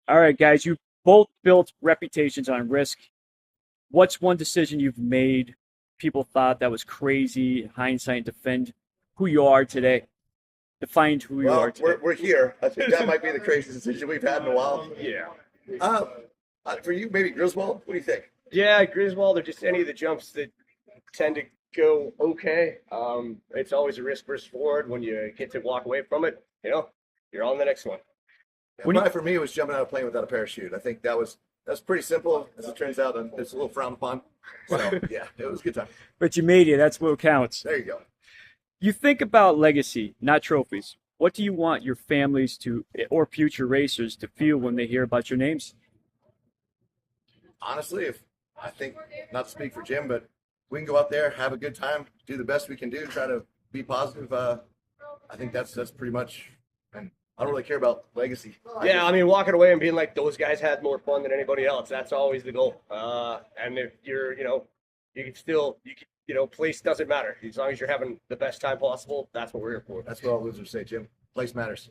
All right, guys, you both built reputations on risk. What's one decision you've made people thought that was crazy in hindsight, defend who you are today? Defined who you are Well, today. we're here. I think that might be the craziest decision we've had in a while. Yeah. Uh, for you, maybe Griswold. What do you think? Yeah, Griswold or just any of the jumps that tend to go okay. It's always a risk versus reward when you get to walk away from it. You're on the next one. When you, Probably for me, it was jumping out of a plane without a parachute. I think that's pretty simple. As it turns out, and it's a little frowned upon. So yeah, it was a good time. but you made it. That's what counts. There you go. You think about legacy, not trophies. What do you want your families to, or future racers, to feel when they hear about your names? Honestly, if I think not to speak for Jim, but we can go out there, have a good time, do the best we can do, try to be positive. I think that's pretty much. And I don't really care about legacy. Yeah, I mean, walking away and being like, those guys had more fun than anybody else. That's always the goal. And if you're, you can still, place doesn't matter. As long as you're having the best time possible, that's what we're here for. That's what all losers say, Jim. Place matters.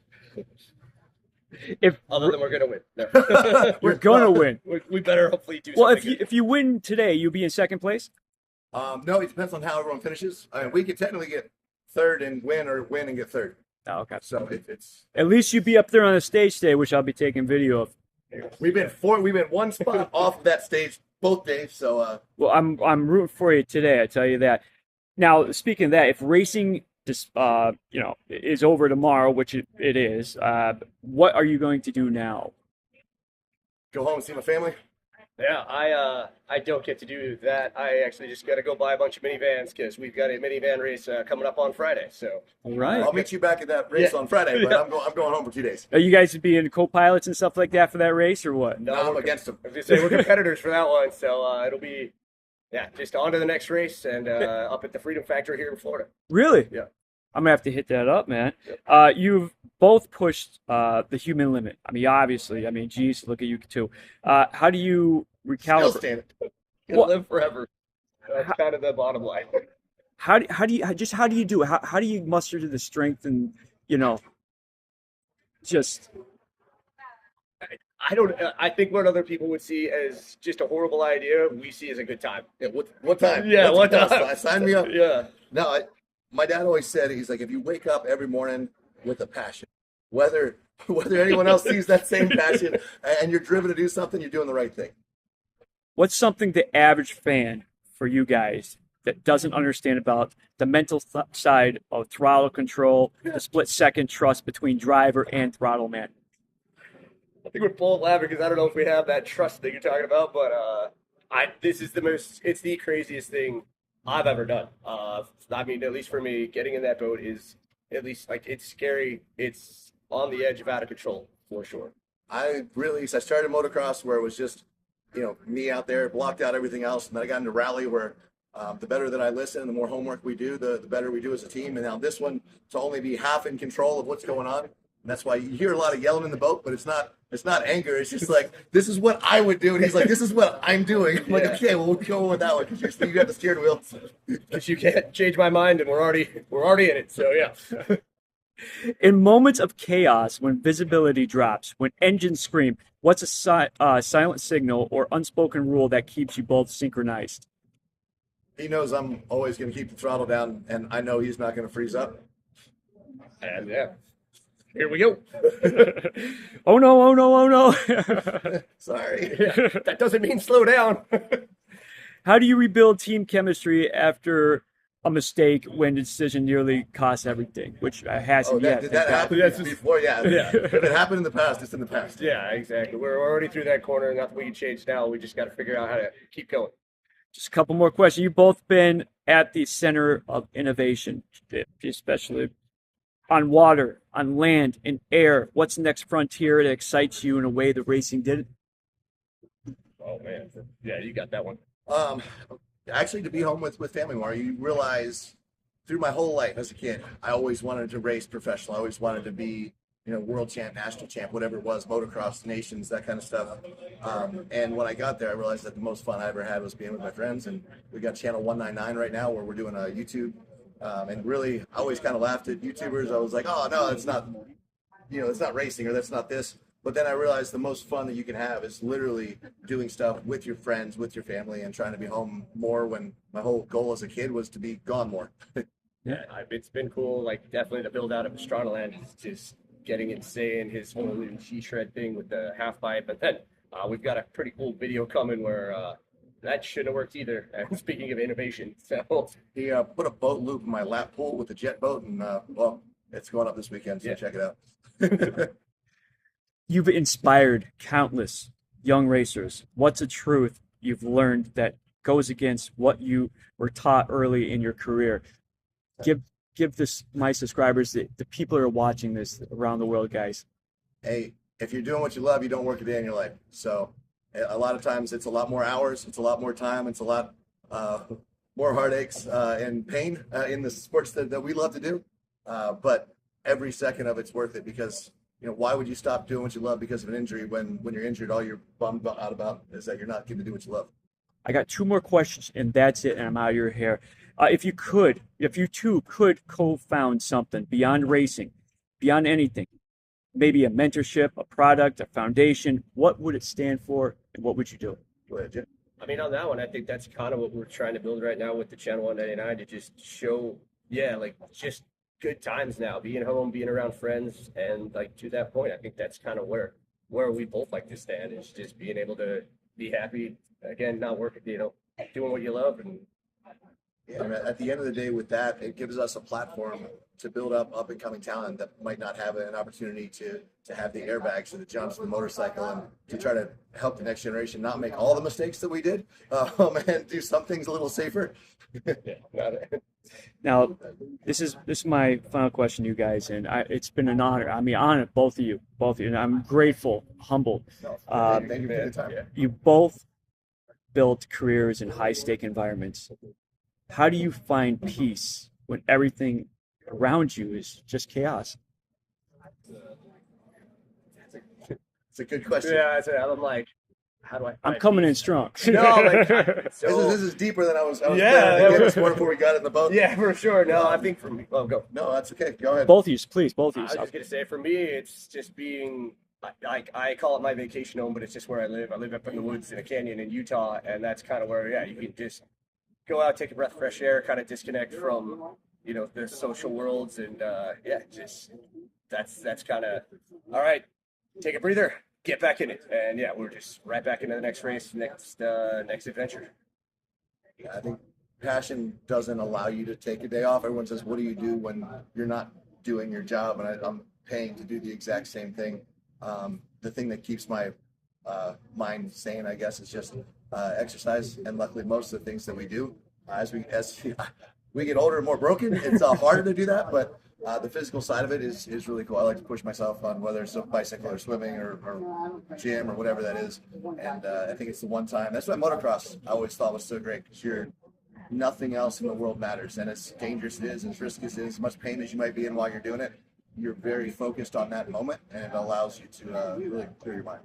If Other than we're going to win. No. we're gonna win. We better hopefully do Well, something if you win today, you'll be in second place. No, it depends on how everyone finishes. I mean, we could technically get third and win, or win and get third. Oh, okay. So it's At least you'd be up there on the stage today, which I'll be taking video of. we've been one spot off of that stage both days. So Well, I'm rooting for you today. I tell you that. Now, speaking of that, if racing just is over tomorrow, which it is, what are you going to do now? go home and see my family. Yeah, I don't get to do that. I actually just got to go buy a bunch of minivans because we've got a minivan race coming up on Friday. So All right. I'll meet you back at that race Yeah. on Friday, but I'm going home for 2 days. Are you guys being co-pilots and stuff like that for that race, or what? No, I'm against them. I was gonna say we're competitors for that one, so it'll be just on to the next race and up at the Freedom Factory here in Florida. Really? Yeah. I'm gonna have to hit that up, man. You've both pushed the human limit. I mean, obviously. I mean, geez, look at you two. How do you Still recalibrate? standing. Gonna What- live forever. That's kind of the bottom line. How do you do it? How do you muster to the strength and just I don't. I think what other people would see as just a horrible idea, we see as a good time. Yeah, what time? Yeah, What's what the time? best? Sign me up. Yeah. No, my dad always said, he's like, if you wake up every morning with a passion, whether anyone else sees that same passion and you're driven to do something, you're doing the right thing. what's something the average fan for you guys that doesn't understand about the mental side of throttle control, the split second trust between driver and throttle man? I think we're both laughing because I don't know if we have that trust that you're talking about, but it's the craziest thing I've ever done. I mean, at least for me, getting in that boat is at least like it's scary. It's on the edge of out of control for sure. I started motocross where it was just, me out there, blocked out everything else. And then I got into rally where the better that I listen, the more homework we do, the better we do as a team. And now this one, to only be half in control of what's going on. And that's why you hear a lot of yelling in the boat, but it's not anger. It's just like, this is what I would do. And he's like, this is what I'm doing. I'm like, okay, well, we'll go with that one because you got the steering wheel. But you can't change my mind, and we're already in it. So yeah. In moments of chaos, when visibility drops, when engines scream, what's a silent signal or unspoken rule that keeps you both synchronized? He knows I'm always going to keep the throttle down, and I know he's not going to freeze up. And yeah, here we go. Oh no, oh no, oh no. Sorry. Yeah, that doesn't mean slow down. How do you rebuild team chemistry after a mistake when the decision nearly costs everything, which hasn't yet? Did that thank happen That's just- before? Yeah. Yeah. If it happened in the past, it's in the past. Yeah, exactly. We're already through that corner. Nothing we can change now. We just got to figure out how to keep going. Just a couple more questions. You've both been at the center of innovation, especially on water, on land, in air. What's the next frontier that excites you in a way that racing didn't? Oh man, yeah, you got that one. Actually, to be home with family more, you realize through my whole life as a kid, I always wanted to race professional. I always wanted to be, world champ, national champ, whatever it was, motocross, nations, that kind of stuff. And when I got there, I realized that the most fun I ever had was being with my friends. And we got channel 199 right now where we're doing a YouTube. And really, I always kind of laughed at YouTubers. I was like, oh, no, it's not, it's not racing or that's not this. But then I realized the most fun that you can have is literally doing stuff with your friends, with your family, and trying to be home more when my whole goal as a kid was to be gone more. Yeah, it's been cool. Like definitely the build out of Pastrana land is just getting insane. His whole new G-shred thing with the half pipe, but then we've got a pretty cool video coming where that shouldn't have worked either. And speaking of innovation, so He put a boat loop in my lap pool with a jet boat, and well, it's going up this weekend, so Yeah. check it out. You've inspired countless young racers. What's a truth you've learned that goes against what you were taught early in your career? Give this my subscribers, the people who are watching this around the world, guys. Hey, if you're doing what you love, you don't work a day in your life. So a lot of times it's a lot more hours, it's a lot more time, it's a lot more heartaches and pain in the sports that we love to do. But every second of it's worth it, because why would you stop doing what you love because of an injury when you're injured, all you're bummed out about is that you're not getting to do what you love. I got two more questions, and that's it, and I'm out of your hair. If you two could co-found something beyond racing, beyond anything, maybe a mentorship, a product, a foundation, what would it stand for, and what would you do? Go ahead, Jim. I mean, on that one, I think that's kind of what we're trying to build right now with the Channel 199 to just show, like just good times now, being home, being around friends, and like to that point, I think that's kind of where we both like to stand, is just being able to be happy again, not working, doing what you love. And Yeah, I mean, at the end of the day, with that, it gives us a platform to build up and coming talent that might not have an opportunity to have the airbags or the jumps and the motorcycle, and to try to help the next generation not make all the mistakes that we did, and do some things a little safer. Now, this is my final question to you guys, and it's been an honor. I mean, honor both of you, and I'm grateful, humbled. Thank you for the time. You both built careers in high-stake environments. How do you find peace when everything around you is just chaos? It's a good question. yeah, I'm like, how do I? I'm coming in strong. No, like, so, This is deeper than I was Yeah, planning to get this one before we got in the boat. yeah, for sure. No, I think for me, well, go. No, that's okay. Go ahead. Both of you, please, both of I you. was just gonna say, for me, it's just being. I call it my vacation home, but it's just where I live. I live up in the woods in a canyon in Utah, and that's kind of where, you can just go out, take a breath of fresh air, kind of disconnect from, the social worlds, and just that's kind of all right. Take a breather, get back in it, and we're just right back into the next race, next adventure. I think passion doesn't allow you to take a day off. Everyone says, "What do you do when you're not doing your job?" And I'm paying to do the exact same thing. The thing that keeps my mind sane, I guess, is just exercise. And luckily, most of the things that we do, as we get older and more broken, it's harder to do that. But the physical side of it is really cool. I like to push myself on whether it's a bicycle or swimming or gym or whatever that is. And I think it's the one time. That's why motocross I always thought was so great, because nothing else in the world matters. And as dangerous it is, as risky as it is, as much pain as you might be in while you're doing it, you're very focused on that moment, and it allows you to really clear your mind.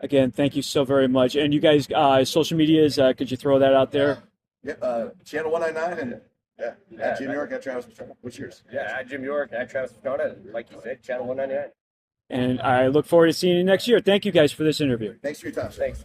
Again, thank you so very much. And you guys, social medias, could you throw that out there? Channel 199 and at Jim York, at Travis Pastrana. What's yours? Yeah, at Jim York, at Travis Pastrana, and like you said, Channel 199. And I look forward to seeing you next year. Thank you guys for this interview. Thanks for your time. Thanks.